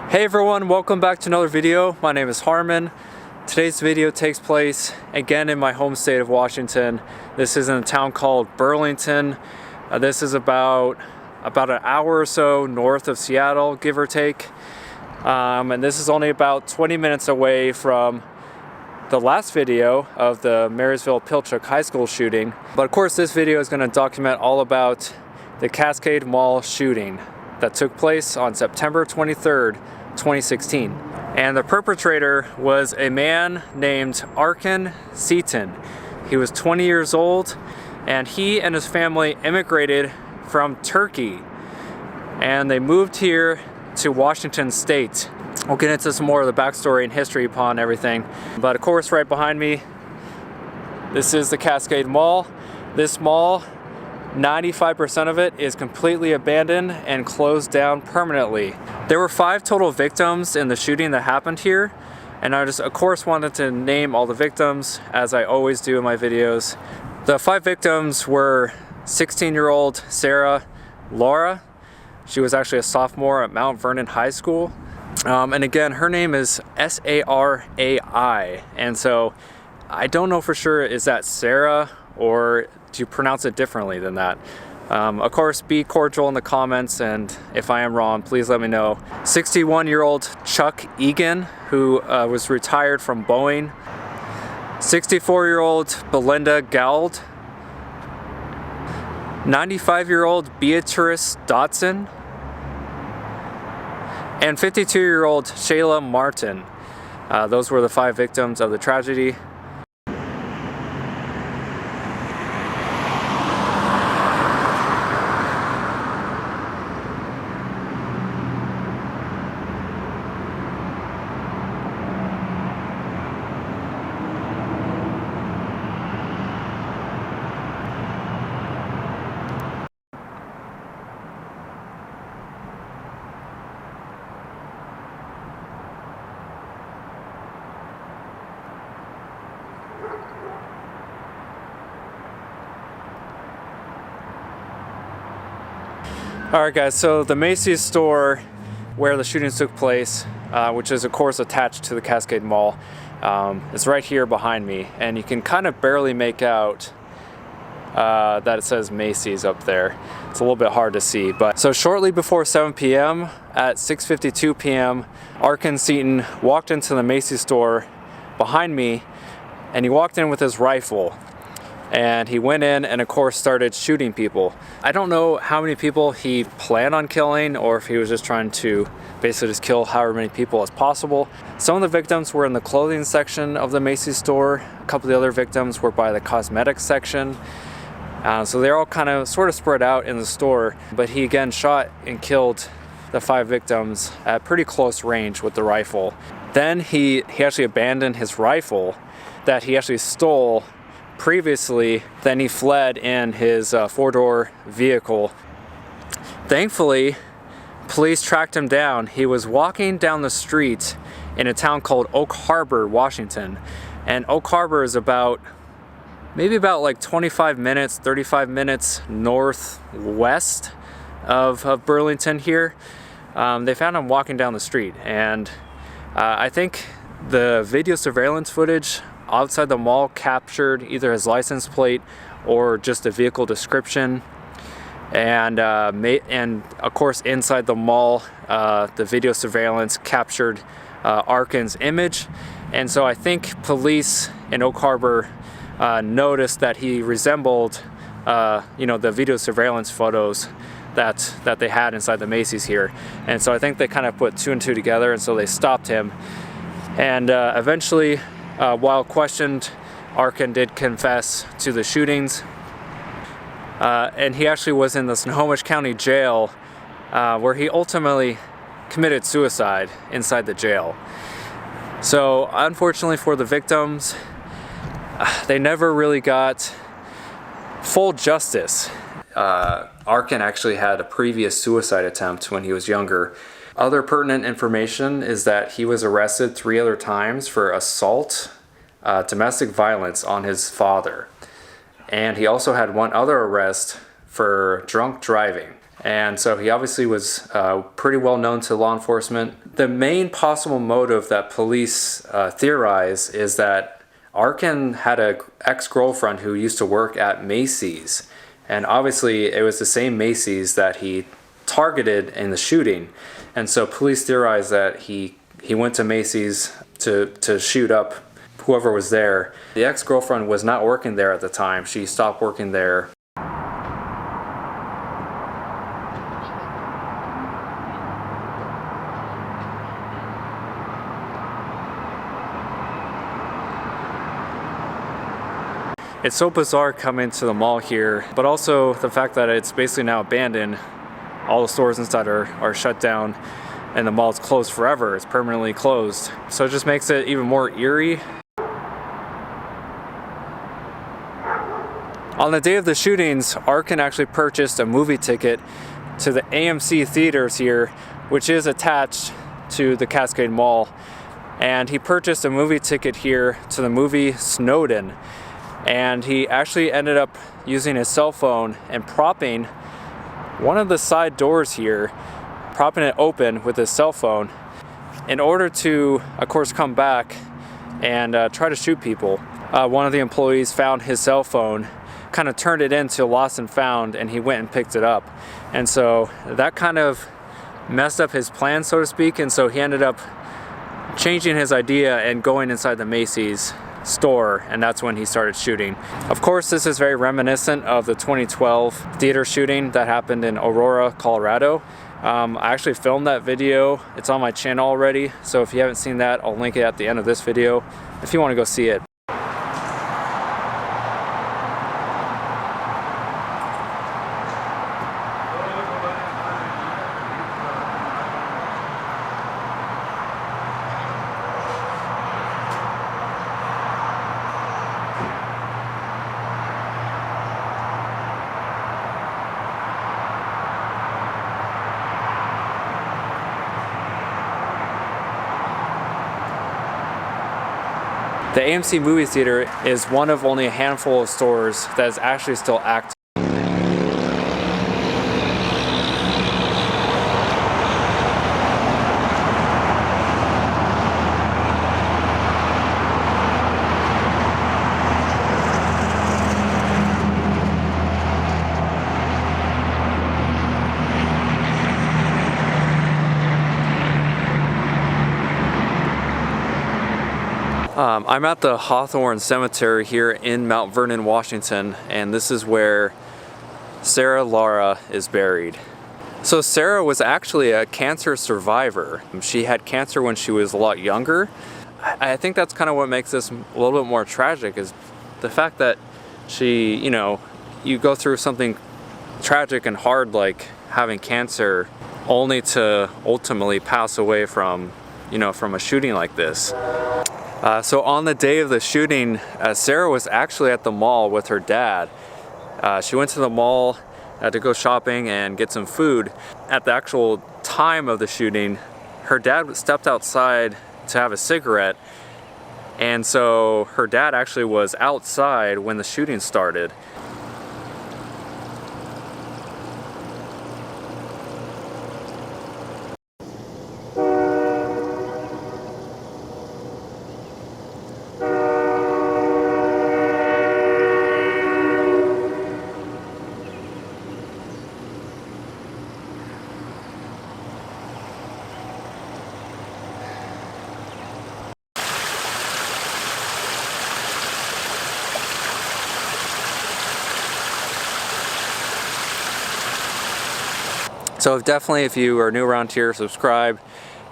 Hey everyone, welcome back to another video. My name is Harmon. Today's video takes place again in my home state of Washington. This is in a town called Burlington. This is about an hour or so north of Seattle, give or take. And this is only about 20 minutes away from the last video of the Marysville-Pilchuck High School shooting. But of course this video is going to document all about the Cascade Mall shooting that took place on September 23rd, 2016. And the perpetrator was a man named Arcan Cetin. He was 20 years old and he and his family immigrated from Turkey and they moved here to Washington State. We'll get into some more of the backstory and history upon everything. But of course right behind me, this is the Cascade Mall. This mall, 95% of it is completely abandoned and closed down permanently. There were 5 total victims in the shooting that happened here, and I just of course wanted to name all the victims as I always do in my videos. The 5 victims were 16-year-old Sarah Laura. She was actually a sophomore at Mount Vernon High School. And again, her name is S-A-R-A-I, and so I don't know for sure, is that Sarah or do you pronounce it differently than that? Of course, be cordial in the comments, and if I am wrong, please let me know. 61-year-old Chuck Egan, who was retired from Boeing. 64-year-old Belinda Gould. 95-year-old Beatrice Dotson. And 52-year-old Shayla Martin. Those were the 5 victims of the tragedy. Alright guys, so the Macy store where the shootings took place, which is of course attached to the Cascade Mall, is right here behind me, and you can kind of barely make out that it says Macy's up there. It's a little bit hard to see, but so shortly before 7 p.m. at 6:52 p.m. Arcan Cetin walked into the Macy store behind me, and he walked in with his rifle. And he went in and of course started shooting people. I don't know how many people he planned on killing or if he was just trying to basically just kill however many people as possible. Some of the victims were in the clothing section of the Macy's store. A couple of the other victims were by the cosmetics section. So they're all kind of sort of spread out in the store, but he again shot and killed the 5 victims at pretty close range with the rifle. Then he actually abandoned his rifle that he actually stole previously. Then he fled in his 4-door vehicle. Thankfully, police tracked him down. He was walking down the street in a town called Oak Harbor, Washington. And Oak Harbor is maybe about like 25 minutes, 35 minutes northwest of Burlington here. They found him walking down the street, and I think the video surveillance footage outside the mall captured either his license plate or just a vehicle description, and of course inside the mall the video surveillance captured Arcan's image, and so I think police in Oak Harbor noticed that he resembled the video surveillance photos that they had inside the Macy's here, and so I think they kind of put 2 and 2 together, and so they stopped him, and eventually while questioned, Arcan did confess to the shootings, and he actually was in the Snohomish County Jail where he ultimately committed suicide inside the jail. So unfortunately for the victims, they never really got full justice. Arcan actually had a previous suicide attempt when he was younger. Other pertinent information is that he was arrested 3 other times for assault, domestic violence on his father. And he also had 1 other arrest for drunk driving. And so he obviously was pretty well known to law enforcement. The main possible motive that police theorize is that Arcan had an ex-girlfriend who used to work at Macy's. And obviously it was the same Macy's that he targeted in the shooting. And so police theorize that he went to Macy's to shoot up whoever was there. The ex-girlfriend was not working there at the time. She stopped working there. It's so bizarre coming to the mall here, but also the fact that it's basically now abandoned. All the stores inside are shut down and the mall's closed forever. It's permanently closed. So it just makes it even more eerie. On the day of the shootings, Arcan actually purchased a movie ticket to the AMC theaters here, which is attached to the Cascade Mall. And he purchased a movie ticket here to the movie Snowden. And he actually ended up using his cell phone and propping one of the side doors here, propping it open with his cell phone in order to, of course, come back and try to shoot people. One of the employees found his cell phone, kind of turned it into lost and found, and he went and picked it up. And so that kind of messed up his plan, so to speak, and so he ended up changing his idea and going inside the Macy's store, and that's when he started shooting. Of course, this is very reminiscent of the 2012 theater shooting that happened in Aurora, Colorado. I actually filmed that video. It's on my channel already, so if you haven't seen that, I'll link it at the end of this video if you want to go see it. The AMC movie theater is one of only a handful of stores that is actually still active. I'm at the Hawthorne Cemetery here in Mount Vernon, Washington, and this is where Sarah Lara is buried. So Sarah was actually a cancer survivor. She had cancer when she was a lot younger. I think that's kind of what makes this a little bit more tragic, is the fact that she, you go through something tragic and hard like having cancer only to ultimately pass away from a shooting like this. So on the day of the shooting, Sarah was actually at the mall with her dad. She went to the mall to go shopping and get some food. At the actual time of the shooting, her dad stepped outside to have a cigarette, and so her dad actually was outside when the shooting started. So definitely, if you are new around here, subscribe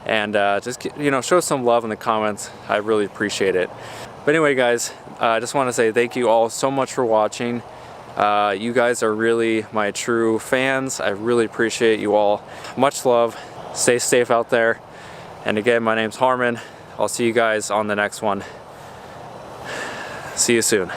and just show some love in the comments. I really appreciate it. But anyway, guys, I just want to say thank you all so much for watching. You guys are really my true fans. I really appreciate you all. Much love. Stay safe out there. And again, my name's Harmon. I'll see you guys on the next one. See you soon.